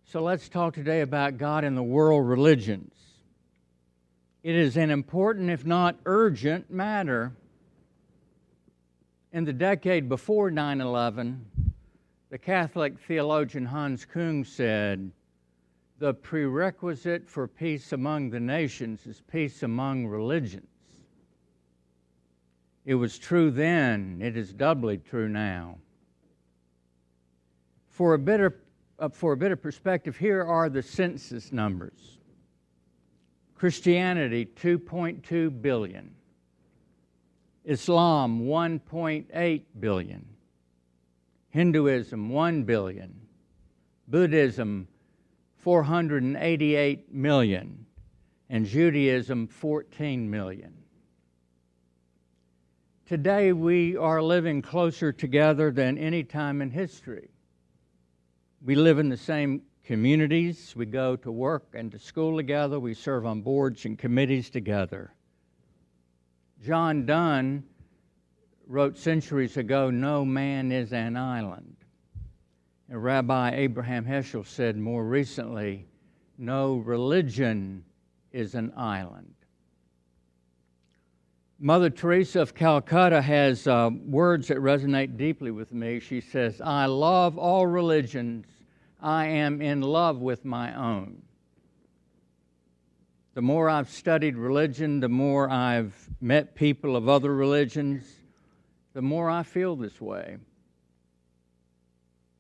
So let's talk today about God and the world religions. It is an important, if not urgent, matter. In the decade before 9/11, the Catholic theologian Hans Kung said, "The prerequisite for peace among the nations is peace among religions." It was true then, it is doubly true now. For a better perspective, here are the census numbers. Christianity, 2.2 billion. Islam, 1.8 billion. Hinduism, 1 billion. Buddhism, 488 million. And Judaism, 14 million. Today, we are living closer together than any time in history. We live in the same communities. We go to work and to school together. We serve on boards and committees together. John Donne wrote centuries ago, "No man is an island." And Rabbi Abraham Heschel said more recently, "No religion is an island." Mother Teresa of Calcutta has words that resonate deeply with me. She says, "I love all religions. I am in love with my own." The more I've studied religion, the more I've met people of other religions, the more I feel this way.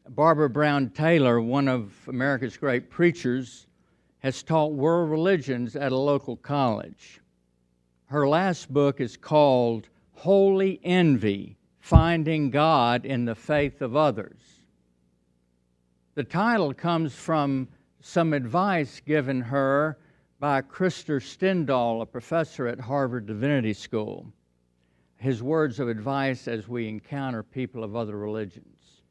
Barbara Brown Taylor, one of America's great preachers, has taught world religions at a local college. Her last book is called Holy Envy: Finding God in the Faith of Others. The title comes from some advice given her by Krister Stendahl, a professor at Harvard Divinity School. His words of advice as we encounter people of other religions.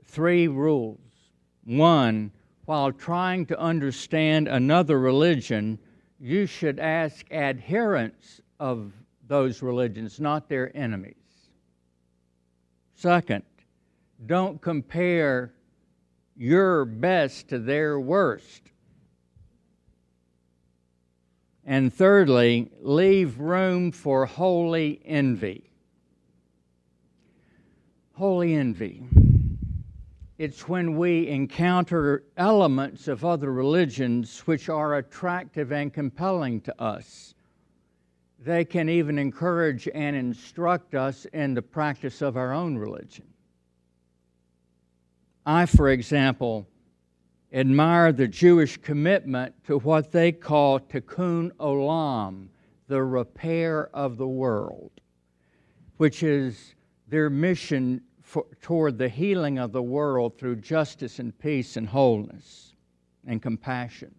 3 rules. 1, while trying to understand another religion, you should ask adherents of those religions, not their enemies. 2, don't compare your best to their worst. And thirdly, leave room for holy envy. Holy envy. It's when we encounter elements of other religions which are attractive and compelling to us. They can even encourage and instruct us in the practice of our own religion. I, for example, admire the Jewish commitment to what they call tikkun olam, the repair of the world, which is their mission toward the healing of the world through justice and peace and wholeness and compassion.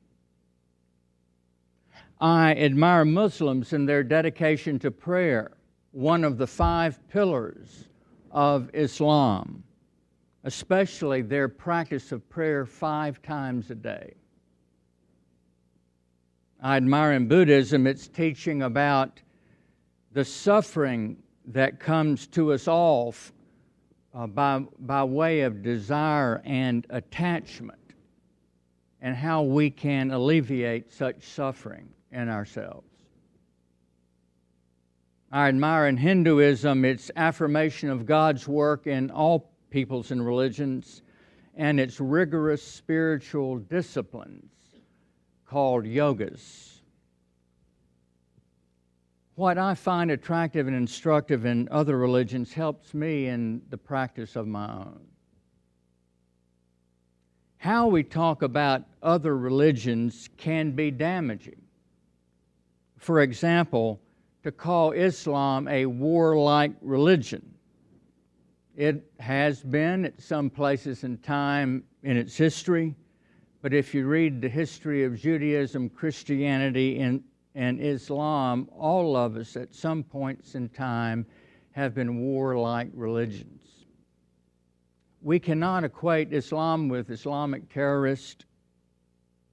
I admire Muslims in their dedication to prayer, one of the 5 pillars of Islam, especially their practice of prayer 5 times a day. I admire in Buddhism its teaching about the suffering that comes to us all by way of desire and attachment, and how we can alleviate such suffering in ourselves. I admire in Hinduism its affirmation of God's work in all peoples and religions, and its rigorous spiritual disciplines called yogas. What I find attractive and instructive in other religions helps me in the practice of my own. How we talk about other religions can be damaging. For example, to call Islam a warlike religion. It has been at some places in time in its history, but if you read the history of Judaism, Christianity, and Islam, all of us at some points in time have been warlike religions. We cannot equate Islam with Islamic terrorists,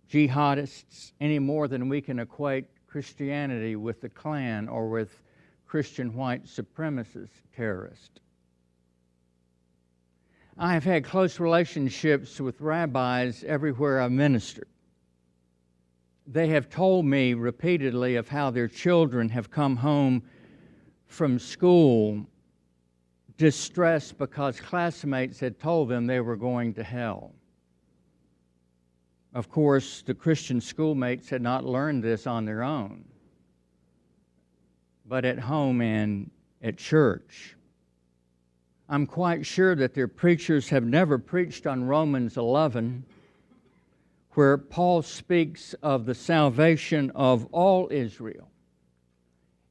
jihadists, any more than we can equate Christianity with the Klan or with Christian white supremacist terrorists. I have had close relationships with rabbis everywhere I've ministered. They have told me repeatedly of how their children have come home from school distressed because classmates had told them they were going to hell. Of course, the Christian schoolmates had not learned this on their own, but at home and at church. I'm quite sure that their preachers have never preached on Romans 11, where Paul speaks of the salvation of all Israel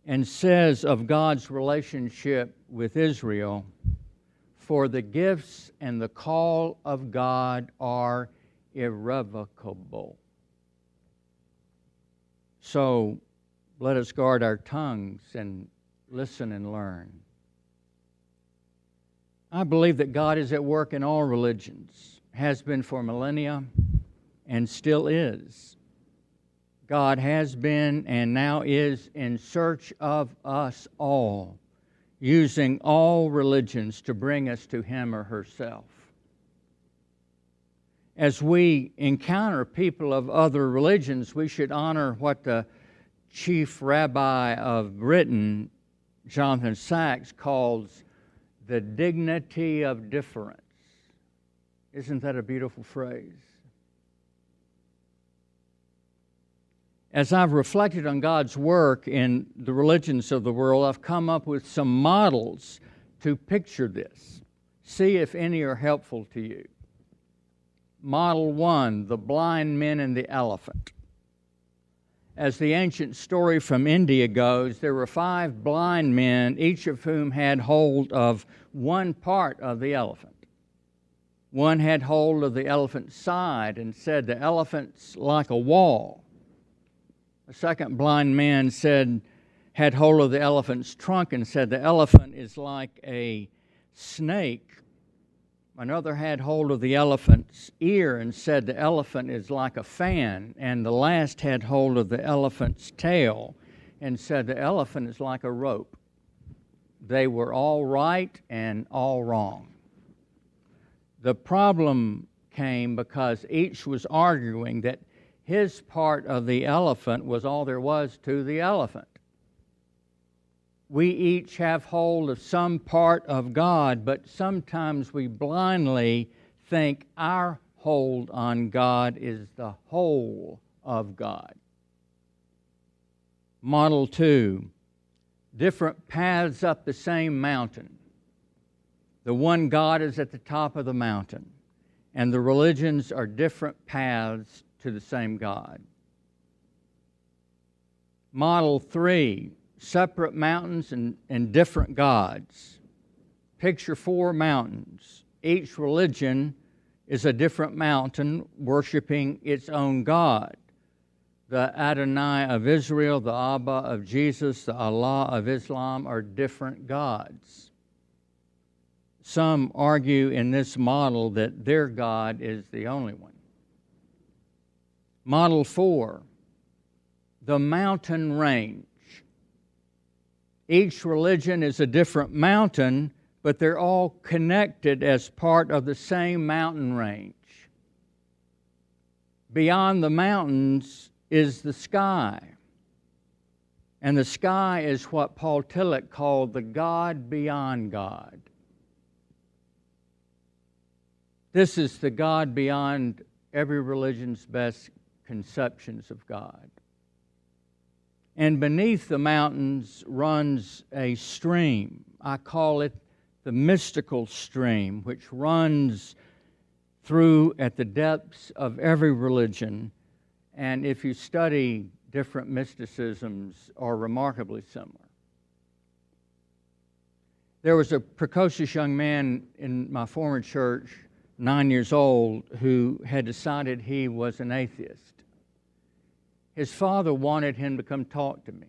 and says of God's relationship with Israel, for the gifts and the call of God are irrevocable. So let us guard our tongues and listen and learn. I believe that God is at work in all religions, has been for millennia, and still is. God has been and now is in search of us all, using all religions to bring us to Him or herself. As we encounter people of other religions, we should honor what the chief rabbi of Britain, Jonathan Sacks, calls the dignity of difference. Isn't that a beautiful phrase? As I've reflected on God's work in the religions of the world, I've come up with some models to picture this. See if any are helpful to you. Model 1, the blind men and the elephant. As the ancient story from India goes, there were 5 blind men, each of whom had hold of one part of the elephant. One had hold of the elephant's side and said, "The elephant's like a wall." A second blind man had hold of the elephant's trunk and said, "The elephant is like a snake." Another had hold of the elephant's ear and said, "The elephant is like a fan." And the last had hold of the elephant's tail and said, "The elephant is like a rope." They were all right and all wrong. The problem came because each was arguing that his part of the elephant was all there was to the elephant. We each have hold of some part of God, but sometimes we blindly think our hold on God is the whole of God. Model 2, different paths up the same mountain. The one God is at the top of the mountain, and the religions are different paths to the same God. Model 3, separate mountains and different gods. Picture 4 mountains. Each religion is a different mountain worshiping its own God. The Adonai of Israel, the Abba of Jesus, the Allah of Islam are different gods. Some argue in this model that their God is the only one. Model 4, the mountain range. Each religion is a different mountain, but they're all connected as part of the same mountain range. Beyond the mountains is the sky. And the sky is what Paul Tillich called the God beyond God. This is the God beyond every religion's best conceptions of God. And beneath the mountains runs a stream. I call it the mystical stream, which runs through at the depths of every religion. And if you study different mysticisms, are remarkably similar. There was a precocious young man in my former church, 9 years old, who had decided he was an atheist. His father wanted him to come talk to me.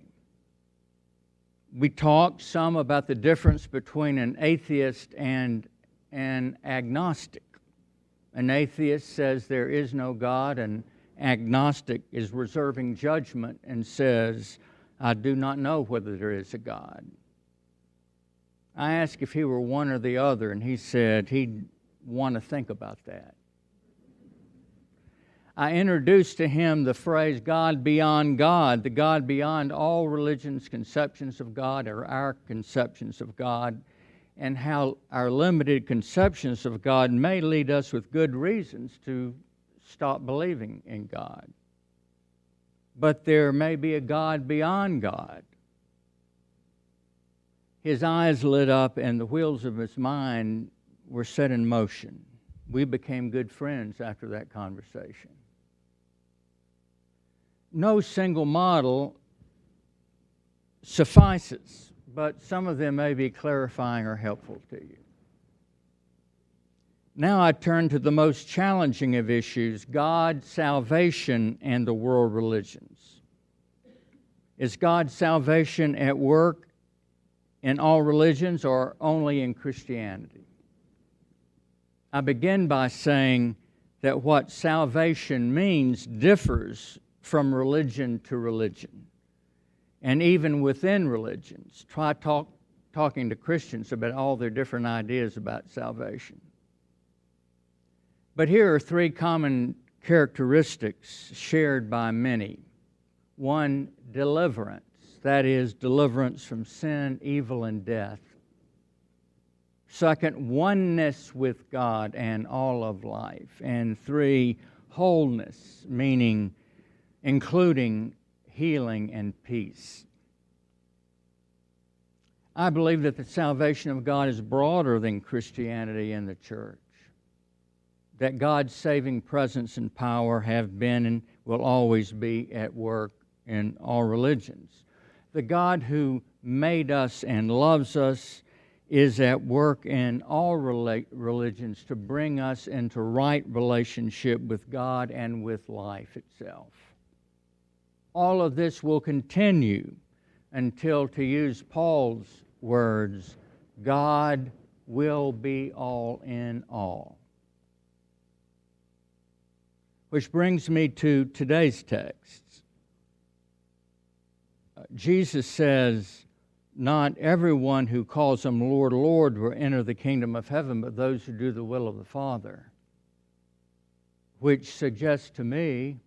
We talked some about the difference between an atheist and an agnostic. An atheist says there is no God, and agnostic is reserving judgment and says, "I do not know whether there is a God." I asked if he were one or the other, and he said he'd want to think about that. I introduced to him the phrase God beyond God, the God beyond all religions' conceptions of God or our conceptions of God, and how our limited conceptions of God may lead us with good reasons to stop believing in God. But there may be a God beyond God. His eyes lit up and the wheels of his mind were set in motion. We became good friends after that conversation. No single model suffices, but some of them may be clarifying or helpful to you. Now I turn to the most challenging of issues, God, salvation, and the world religions. Is God's salvation at work in all religions or only in Christianity? I begin by saying that what salvation means differs from religion to religion, and even within religions. Try talking to Christians about all their different ideas about salvation. But here are three common characteristics shared by many. One, deliverance. That is, deliverance from sin, evil, and death. Second, oneness with God and all of life. And three, wholeness, meaning including healing and peace. I believe that the salvation of God is broader than Christianity and the church. That God's saving presence and power have been and will always be at work in all religions. The God who made us and loves us is at work in all religions to bring us into right relationship with God and with life itself. All of this will continue until, to use Paul's words, God will be all in all. Which brings me to today's text. Jesus says, not everyone who calls him Lord, Lord will enter the kingdom of heaven, but those who do the will of the Father. Which suggests to me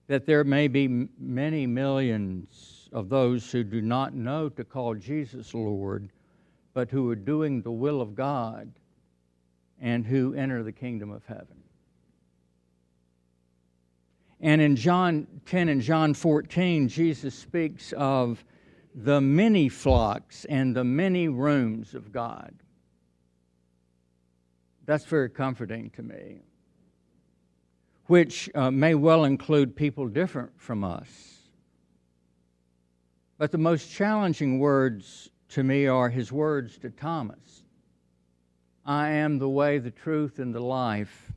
that there may be many millions of those who do not know to call Jesus Lord, but who are doing the will of God and who enter the kingdom of heaven. And in John 10 and John 14, Jesus speaks of the many flocks and the many rooms of God. That's very comforting to me, which may well include people different from us. But the most challenging words to me are his words to Thomas. I am the way, the truth, and the life.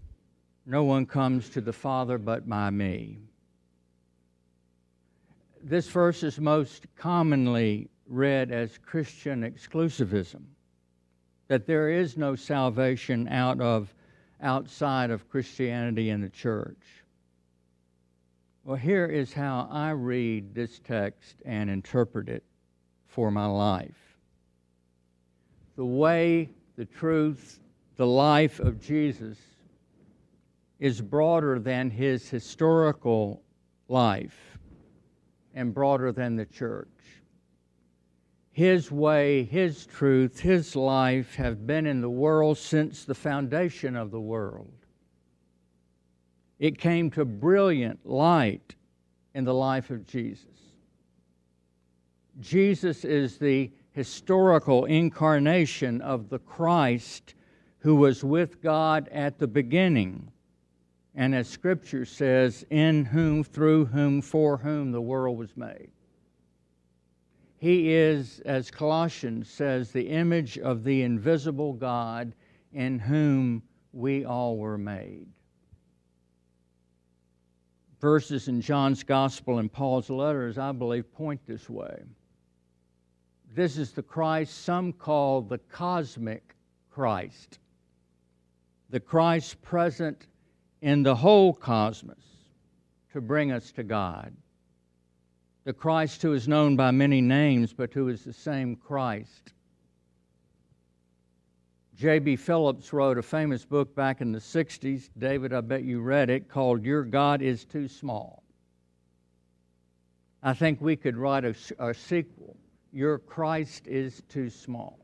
No one comes to the Father but by me. This verse is most commonly read as Christian exclusivism, that there is no salvation outside of Christianity and the church. Well, here is how I read this text and interpret it for my life. The way, the truth, the life of Jesus is broader than his historical life and broader than the church. His way, his truth, his life have been in the world since the foundation of the world. It came to brilliant light in the life of Jesus. Jesus is the historical incarnation of the Christ who was with God at the beginning. And as Scripture says, in whom, through whom, for whom the world was made. He is, as Colossians says, the image of the invisible God in whom we all were made. Verses in John's Gospel and Paul's letters, I believe, point this way. This is the Christ some call the cosmic Christ. The Christ present in the whole cosmos to bring us to God. The Christ who is known by many names, but who is the same Christ. J.B. Phillips wrote a famous book back in the 60s. David, I bet you read it, called Your God is Too Small. I think we could write a sequel, Your Christ is Too Small.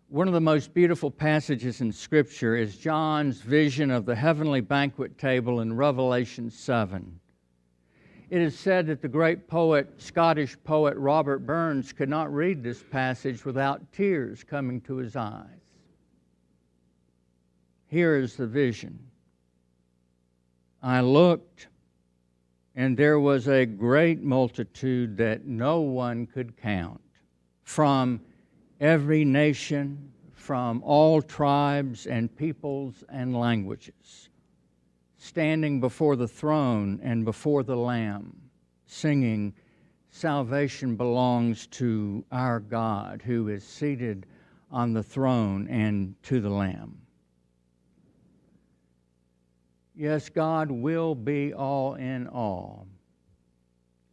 One of the most beautiful passages in Scripture is John's vision of the heavenly banquet table in Revelation 7. It is said that the great poet, Scottish poet Robert Burns, could not read this passage without tears coming to his eyes. Here is the vision. I looked, and there was a great multitude that no one could count, from every nation, from all tribes and peoples and languages, standing before the throne and before the Lamb, singing, "Salvation belongs to our God who is seated on the throne and to the Lamb." Yes, God will be all in all,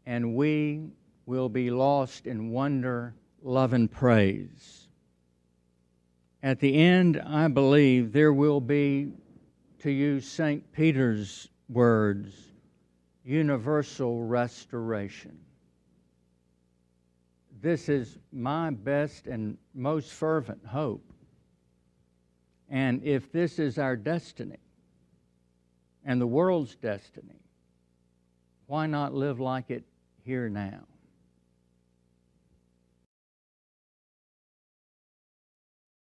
and we will be lost in wonder, love, and praise. At the end, I believe there will be, to use St. Peter's words, universal restoration. This is my best and most fervent hope. And if this is our destiny and the world's destiny, why not live like it here now?